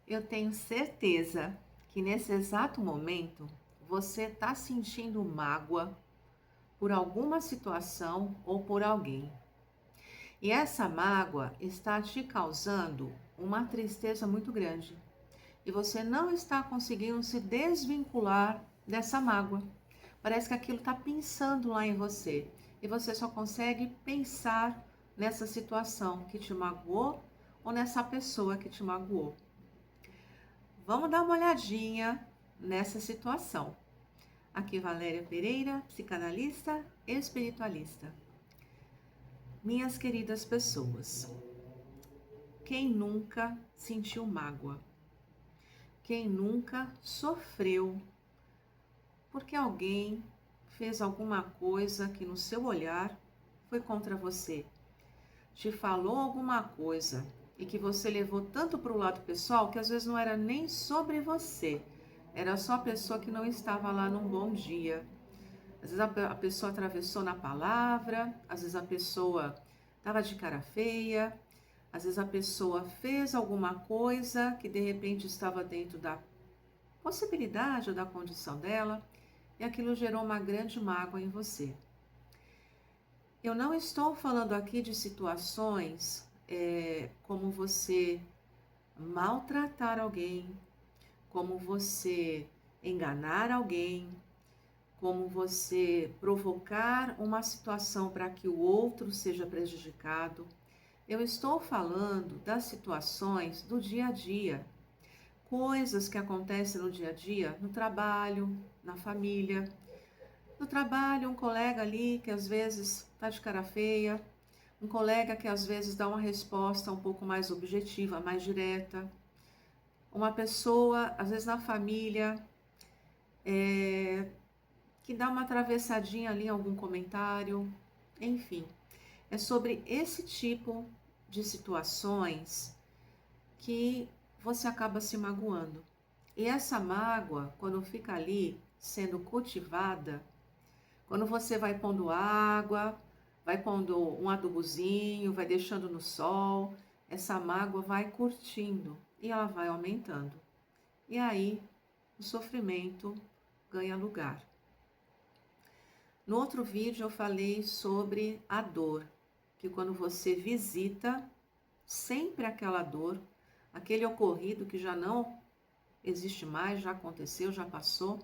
Eu tenho certeza que nesse exato momento você está sentindo mágoa por alguma situação ou por alguém. E essa mágoa está te causando uma tristeza muito grande. E você não está conseguindo se desvincular dessa mágoa. Parece que aquilo está pensando lá em você. E você só consegue pensar nessa situação que te magoou ou nessa pessoa que te magoou. Vamos dar uma olhadinha nessa situação. Aqui Valéria Pereira, psicanalista e espiritualista. Minhas queridas pessoas, quem nunca sentiu mágoa? Quem nunca sofreu porque alguém fez alguma coisa que no seu olhar foi contra você? Te falou alguma coisa e que você levou tanto para o lado pessoal que às vezes não era nem sobre você, era só a pessoa que não estava lá num bom dia. Às vezes a pessoa atravessou na palavra, às vezes a pessoa estava de cara feia, às vezes a pessoa fez alguma coisa que de repente estava dentro da possibilidade ou da condição dela e aquilo gerou uma grande mágoa em você. Eu não estou falando aqui de situações como você maltratar alguém, como você enganar alguém, como você provocar uma situação para que o outro seja prejudicado. Eu estou falando das situações do dia a dia, coisas que acontecem no dia a dia, no trabalho, na família. No trabalho, um colega ali que às vezes está de cara feia, um colega que às vezes dá uma resposta um pouco mais objetiva, mais direta, uma pessoa, às vezes na família, que dá uma atravessadinha ali em algum comentário, enfim. É sobre esse tipo de situações que você acaba se magoando. E essa mágoa, quando fica ali sendo cultivada, quando você vai pondo água, vai pondo um adubozinho, vai deixando no sol, essa mágoa vai curtindo e ela vai aumentando. E aí o sofrimento ganha lugar. No outro vídeo eu falei sobre a dor, que quando você visita sempre aquela dor, aquele ocorrido que já não existe mais, já aconteceu, já passou.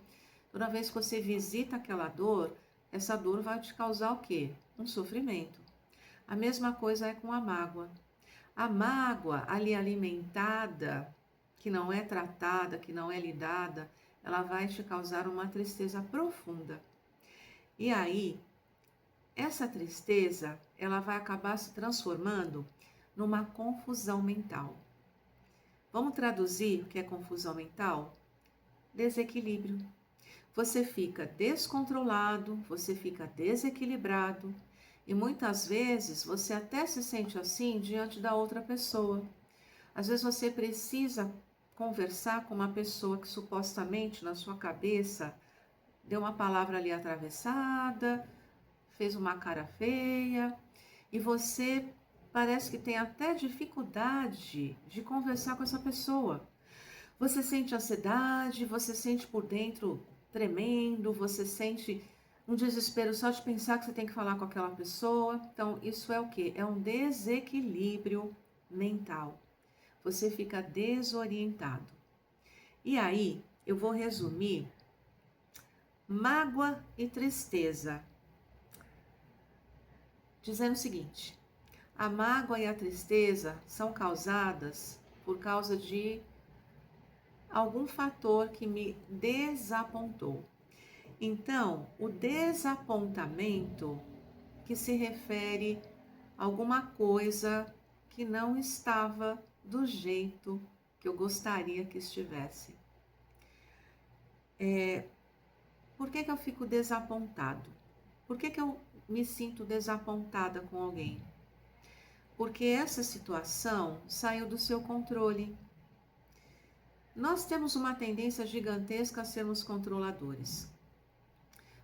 Toda vez que você visita aquela dor, essa dor vai te causar o quê? Um sofrimento. A mesma coisa é com a mágoa. A mágoa ali alimentada, que não é tratada, que não é lidada, ela vai te causar uma tristeza profunda. E aí, essa tristeza, ela vai acabar se transformando numa confusão mental. Vamos traduzir o que é confusão mental? Desequilíbrio. Você fica descontrolado, você fica desequilibrado e muitas vezes você até se sente assim diante da outra pessoa. Às vezes você precisa conversar com uma pessoa que supostamente na sua cabeça deu uma palavra ali atravessada, fez uma cara feia e você parece que tem até dificuldade de conversar com essa pessoa. Você sente ansiedade, você sente por dentro tremendo, você sente um desespero só de pensar que você tem que falar com aquela pessoa. Então, isso é o quê? É um desequilíbrio mental. Você fica desorientado. E aí, eu vou resumir mágoa e tristeza, dizendo o seguinte: a mágoa e a tristeza são causadas por causa de algum fator que me desapontou. Então, o desapontamento que se refere a alguma coisa que não estava do jeito que eu gostaria que estivesse. Por que eu fico desapontado? Por que eu me sinto desapontada com alguém? Porque essa situação saiu do seu controle. Nós temos uma tendência gigantesca a sermos controladores.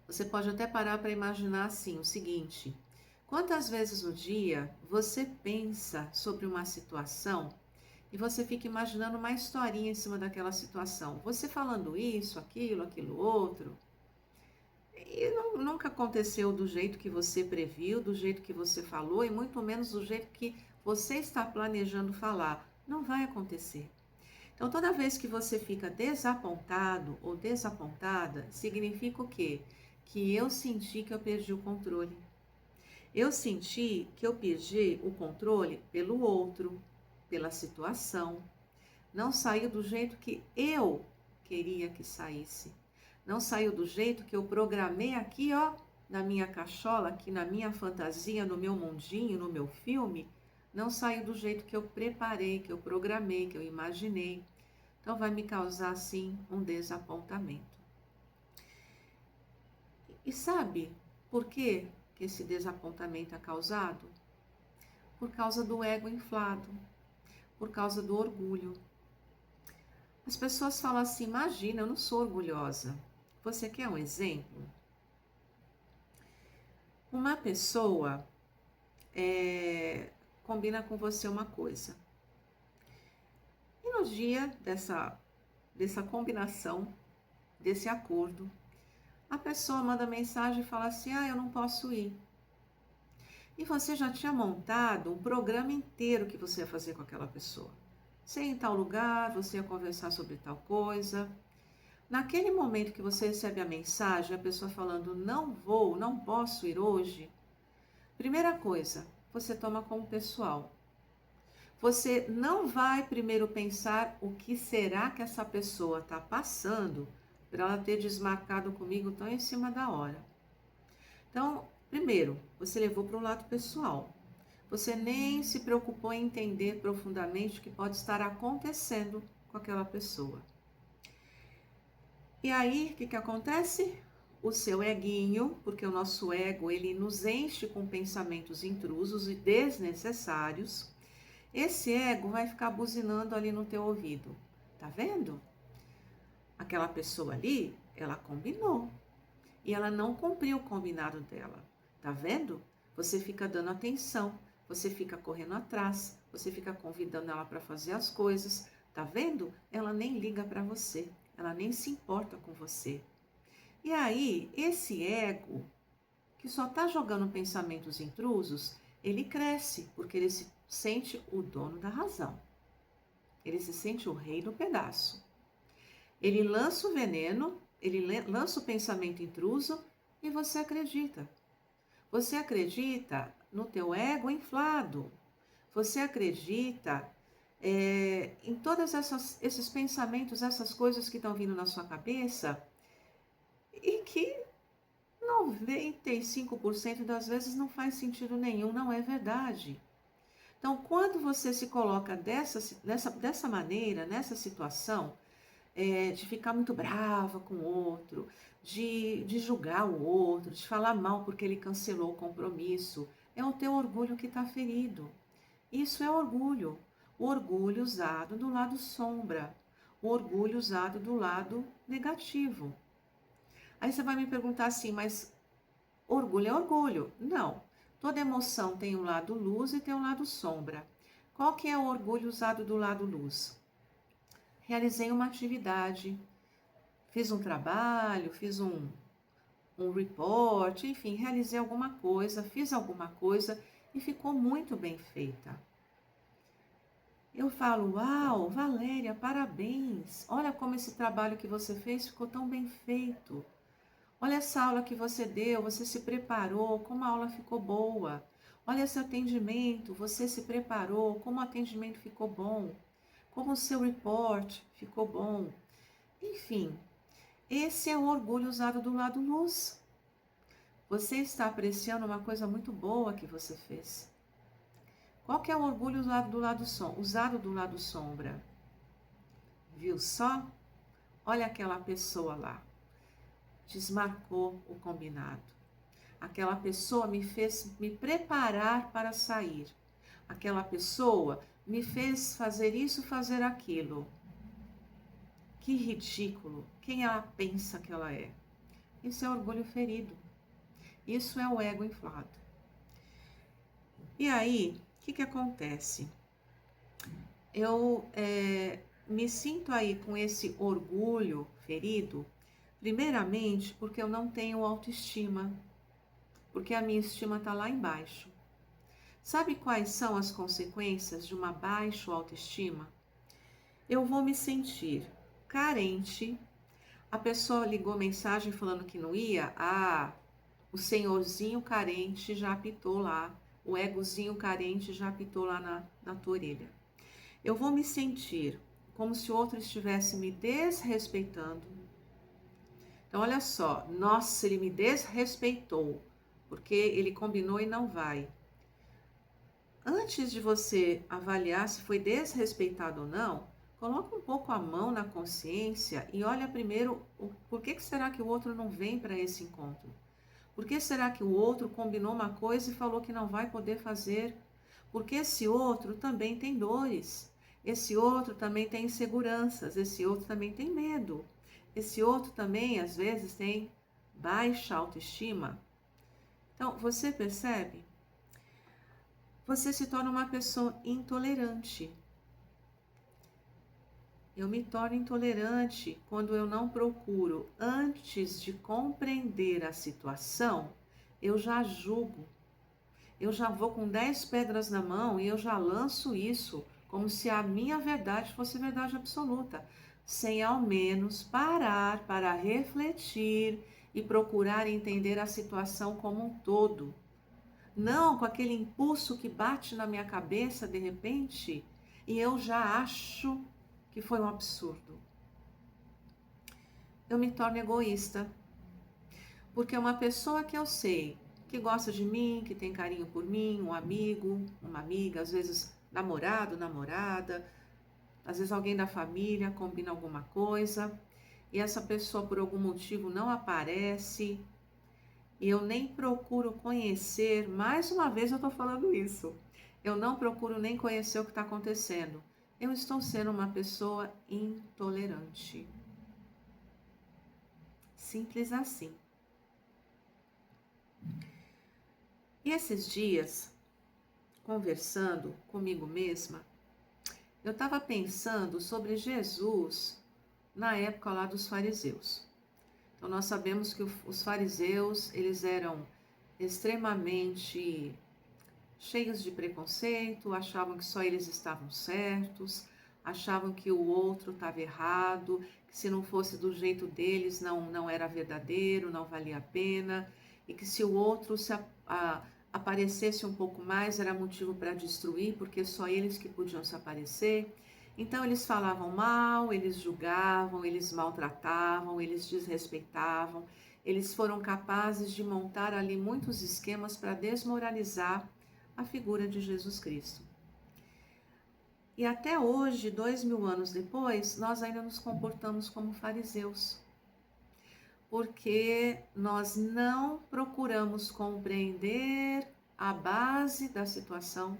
Você pode até parar para imaginar assim, o seguinte: quantas vezes no dia você pensa sobre uma situação e você fica imaginando uma historinha em cima daquela situação. Você falando isso, aquilo outro, e nunca aconteceu do jeito que você previu, do jeito que você falou, e muito menos do jeito que você está planejando falar. Não vai acontecer. Então, toda vez que você fica desapontado ou desapontada, significa o quê? Que eu senti que eu perdi o controle. Eu senti que eu perdi o controle pelo outro, pela situação. Não saiu do jeito que eu queria que saísse. Não saiu do jeito que eu programei aqui, ó, na minha cachola, aqui na minha fantasia, no meu mundinho, no meu filme. Não saiu do jeito que eu preparei, que eu programei, que eu imaginei. Então vai me causar, sim, um desapontamento. E sabe por que esse desapontamento é causado? Por causa do ego inflado, por causa do orgulho. As pessoas falam assim, imagina, eu não sou orgulhosa. Você quer um exemplo? Uma pessoa combina com você uma coisa. E no dia dessa combinação, desse acordo, a pessoa manda mensagem e fala assim, eu não posso ir. E você já tinha montado um programa inteiro que você ia fazer com aquela pessoa. Você ia em tal lugar, você ia conversar sobre tal coisa. Naquele momento que você recebe a mensagem, a pessoa falando, não vou, não posso ir hoje. Primeira coisa, você toma como pessoal. Você não vai primeiro pensar o que será que essa pessoa está passando para ela ter desmarcado comigo tão em cima da hora. Então, primeiro, você levou para o lado pessoal. Você nem se preocupou em entender profundamente o que pode estar acontecendo com aquela pessoa. E aí, o que acontece? O seu eguinho, porque o nosso ego, ele nos enche com pensamentos intrusos e desnecessários. Esse ego vai ficar buzinando ali no teu ouvido. Tá vendo? Aquela pessoa ali, ela combinou. E ela não cumpriu o combinado dela. Tá vendo? Você fica dando atenção, você fica correndo atrás, você fica convidando ela para fazer as coisas. Tá vendo? Ela nem liga para você, ela nem se importa com você. E aí, esse ego, que só tá jogando pensamentos intrusos, ele cresce, porque ele se sente o dono da razão. Ele se sente o rei do pedaço. Ele lança o veneno, ele lança o pensamento intruso e você acredita. Você acredita no teu ego inflado. Você acredita em todos esses pensamentos, essas coisas que estão vindo na sua cabeça e que 95% das vezes não faz sentido nenhum, não é verdade. Então, quando você se coloca dessa maneira, nessa situação, de ficar muito brava com o outro, de julgar o outro, de falar mal porque ele cancelou o compromisso, é o teu orgulho que está ferido. Isso é orgulho. O orgulho usado do lado sombra. O orgulho usado do lado negativo. Aí você vai me perguntar assim, mas orgulho é orgulho? Não. Toda emoção tem um lado luz e tem um lado sombra. Qual que é o orgulho usado do lado luz? Realizei uma atividade, fiz um trabalho, fiz um report, enfim, realizei alguma coisa, fiz alguma coisa e ficou muito bem feita. Eu falo, uau, Valéria, parabéns, olha como esse trabalho que você fez ficou tão bem feito. Olha essa aula que você deu, você se preparou, como a aula ficou boa. Olha esse atendimento, você se preparou, como o atendimento ficou bom. Como o seu report ficou bom. Enfim, esse é o orgulho usado do lado luz. Você está apreciando uma coisa muito boa que você fez. Qual que é o orgulho usado do lado sombra? Viu só? Olha aquela pessoa lá. Desmarcou o combinado. Aquela pessoa me fez me preparar para sair. Aquela pessoa me fez fazer isso, fazer aquilo. Que ridículo. Quem ela pensa que ela é? Isso é orgulho ferido. Isso é o ego inflado. E aí, o que acontece? Eu me sinto aí com esse orgulho ferido, primeiramente porque eu não tenho autoestima, porque a minha estima está lá embaixo. Sabe quais são as consequências de uma baixa autoestima? Eu vou me sentir carente. A pessoa ligou mensagem falando que não ia. Ah, o senhorzinho carente já apitou lá. O egozinho carente já apitou lá na tua orelha. Eu vou me sentir como se o outro estivesse me desrespeitando. Então, olha só. Nossa, ele me desrespeitou. Porque ele combinou e não vai. Antes de você avaliar se foi desrespeitado ou não, coloca um pouco a mão na consciência e olha primeiro por que será que o outro não vem para esse encontro? Por que será que o outro combinou uma coisa e falou que não vai poder fazer? Porque esse outro também tem dores, esse outro também tem inseguranças, esse outro também tem medo, esse outro também às vezes tem baixa autoestima. Então, você percebe? Você se torna uma pessoa intolerante. Eu me torno intolerante quando eu não procuro, antes de compreender a situação, eu já julgo. Eu já vou com 10 pedras na mão e eu já lanço isso como se a minha verdade fosse verdade absoluta, sem ao menos parar para refletir e procurar entender a situação como um todo. Não com aquele impulso que bate na minha cabeça de repente e eu já acho que foi um absurdo. Eu me torno egoísta, porque uma pessoa que eu sei que gosta de mim, que tem carinho por mim, um amigo, uma amiga, às vezes namorado, namorada, às vezes alguém da família combina alguma coisa e essa pessoa por algum motivo não aparece e eu nem procuro conhecer, mais uma vez eu estou falando isso, eu não procuro nem conhecer o que está acontecendo. Eu estou sendo uma pessoa intolerante. Simples assim. E esses dias, conversando comigo mesma, eu estava pensando sobre Jesus na época lá dos fariseus. Então nós sabemos que os fariseus, eles eram extremamente cheios de preconceito, achavam que só eles estavam certos, achavam que o outro estava errado, que se não fosse do jeito deles não era verdadeiro, não valia a pena, e que se o outro aparecesse um pouco mais era motivo para destruir, porque só eles que podiam se aparecer. Então eles falavam mal, eles julgavam, eles maltratavam, eles desrespeitavam, eles foram capazes de montar ali muitos esquemas para desmoralizar a figura de Jesus Cristo. E até hoje, 2000 anos depois, nós ainda nos comportamos como fariseus, porque nós não procuramos compreender a base da situação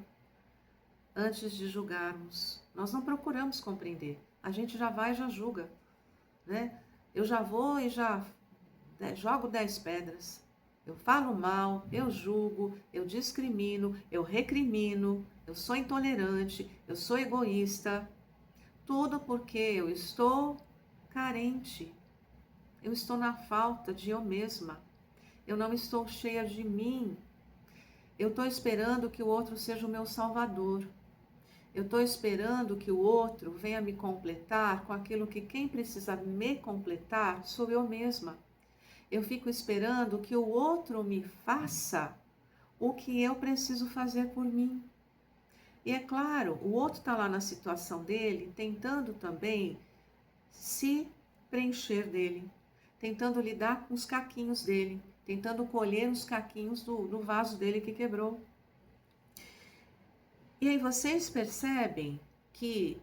antes de julgarmos. Nós não procuramos compreender. A gente já vai e já julga, né? Eu já vou e já jogo 10 pedras. Eu falo mal, eu julgo, eu discrimino, eu recrimino, eu sou intolerante, eu sou egoísta. Tudo porque eu estou carente. Eu estou na falta de eu mesma. Eu não estou cheia de mim. Eu estou esperando que o outro seja o meu salvador. Eu estou esperando que o outro venha me completar com aquilo que quem precisa me completar sou eu mesma. Eu fico esperando que o outro me faça o que eu preciso fazer por mim. E é claro, o outro está lá na situação dele, tentando também se preencher dele, tentando lidar com os caquinhos dele, tentando colher os caquinhos do vaso dele que quebrou. E aí vocês percebem que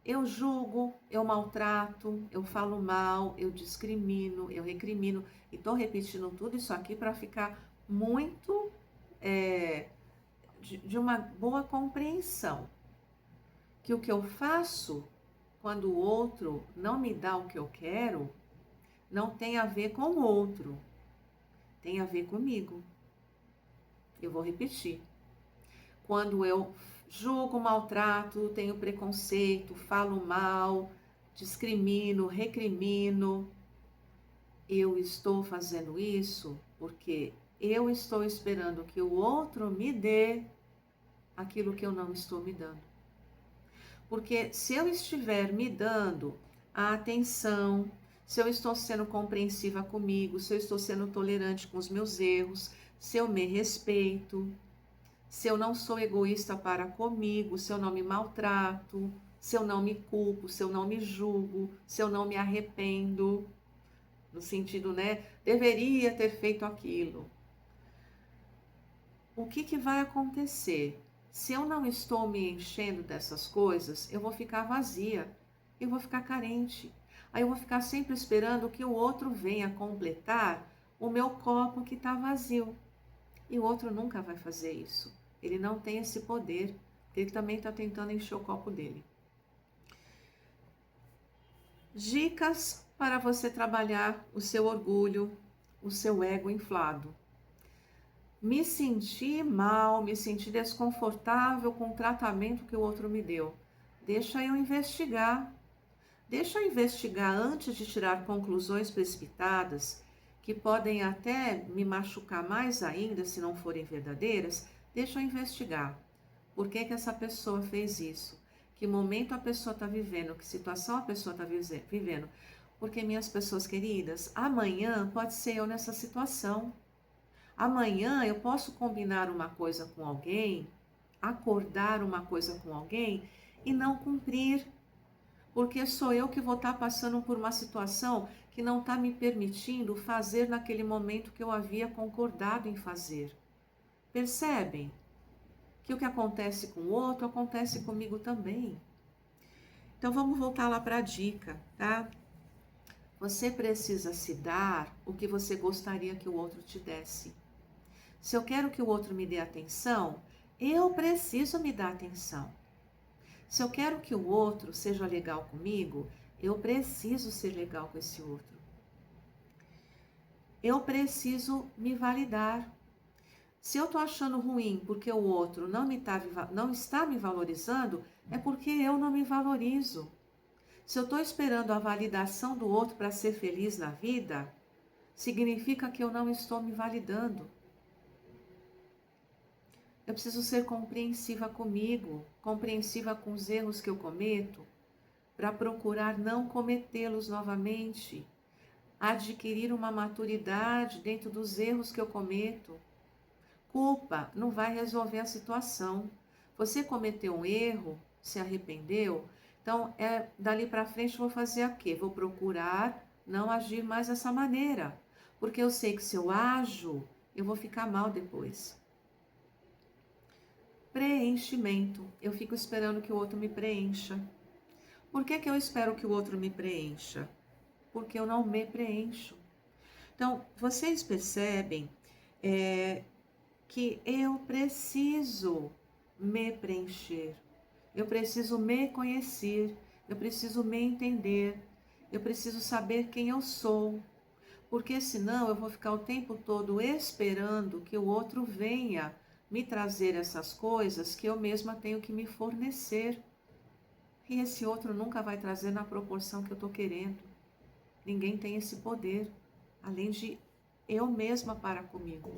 eu julgo, eu maltrato, eu falo mal, eu discrimino, eu recrimino. E estou repetindo tudo isso aqui para ficar muito de uma boa compreensão. Que o que eu faço quando o outro não me dá o que eu quero, não tem a ver com o outro, tem a ver comigo. Eu vou repetir. Quando eu julgo, maltrato, tenho preconceito, falo mal, discrimino, recrimino. Eu estou fazendo isso porque eu estou esperando que o outro me dê aquilo que eu não estou me dando. Porque se eu estiver me dando a atenção, se eu estou sendo compreensiva comigo, se eu estou sendo tolerante com os meus erros, se eu me respeito, se eu não sou egoísta para comigo, se eu não me maltrato, se eu não me culpo, se eu não me julgo, se eu não me arrependo, no sentido, né, deveria ter feito aquilo. O que vai acontecer? Se eu não estou me enchendo dessas coisas, eu vou ficar vazia, eu vou ficar carente. Aí eu vou ficar sempre esperando que o outro venha completar o meu copo que está vazio. E o outro nunca vai fazer isso. Ele não tem esse poder. Ele também está tentando encher o copo dele. Dicas para você trabalhar o seu orgulho, o seu ego inflado. Me senti mal, me senti desconfortável com o tratamento que o outro me deu. Deixa eu investigar. Deixa eu investigar antes de tirar conclusões precipitadas, que podem até me machucar mais ainda se não forem verdadeiras. Deixa eu investigar. Por que essa pessoa fez isso? Que momento a pessoa está vivendo? Que situação a pessoa está vivendo? Porque, minhas pessoas queridas, amanhã pode ser eu nessa situação. Amanhã eu posso combinar uma coisa com alguém, acordar uma coisa com alguém e não cumprir, porque sou eu que vou estar passando por uma situação que não está me permitindo fazer naquele momento que eu havia concordado em fazer. Percebem que o que acontece com o outro acontece comigo também. Então vamos voltar lá para a dica, tá? Você precisa se dar o que você gostaria que o outro te desse. Se eu quero que o outro me dê atenção, eu preciso me dar atenção. Se eu quero que o outro seja legal comigo, eu preciso ser legal com esse outro. Eu preciso me validar. Se eu estou achando ruim porque o outro não está me valorizando, é porque eu não me valorizo. Se eu estou esperando a validação do outro para ser feliz na vida, significa que eu não estou me validando. Eu preciso ser compreensiva comigo, compreensiva com os erros que eu cometo, para procurar não cometê-los novamente, adquirir uma maturidade dentro dos erros que eu cometo. Culpa não vai resolver a situação. Você cometeu um erro, se arrependeu, então dali para frente eu vou fazer o quê? Vou procurar não agir mais dessa maneira, porque eu sei que se eu ajo, eu vou ficar mal depois. Preenchimento. Eu fico esperando que o outro me preencha. Por que eu espero que o outro me preencha? Porque eu não me preencho. Então, vocês percebem que eu preciso me preencher. Eu preciso me conhecer. Eu preciso me entender. Eu preciso saber quem eu sou. Porque senão eu vou ficar o tempo todo esperando que o outro venha me trazer essas coisas que eu mesma tenho que me fornecer. E esse outro nunca vai trazer na proporção que eu estou querendo. Ninguém tem esse poder, além de eu mesma para comigo.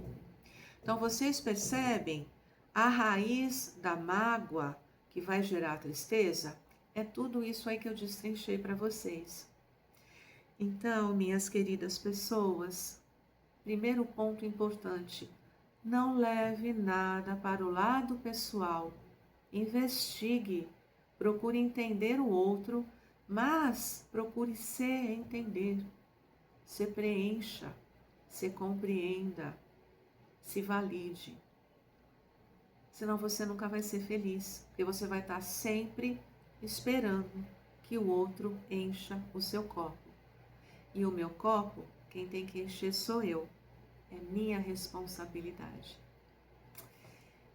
Então vocês percebem a raiz da mágoa que vai gerar tristeza? É tudo isso aí que eu destrinchei para vocês. Então, minhas queridas pessoas, primeiro ponto importante: não leve nada para o lado pessoal. Investigue, procure entender o outro, mas procure se entender. Se preencha, se compreenda, se valide. Senão você nunca vai ser feliz, porque você vai estar sempre esperando que o outro encha o seu copo. E o meu copo, quem tem que encher sou eu. É minha responsabilidade.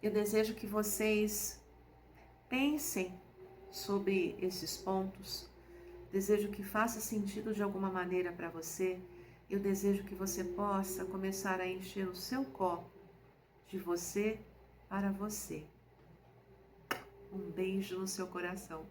Eu desejo que vocês pensem sobre esses pontos. Desejo que faça sentido de alguma maneira para você. Eu desejo que você possa começar a encher o seu copo de você para você. Um beijo no seu coração.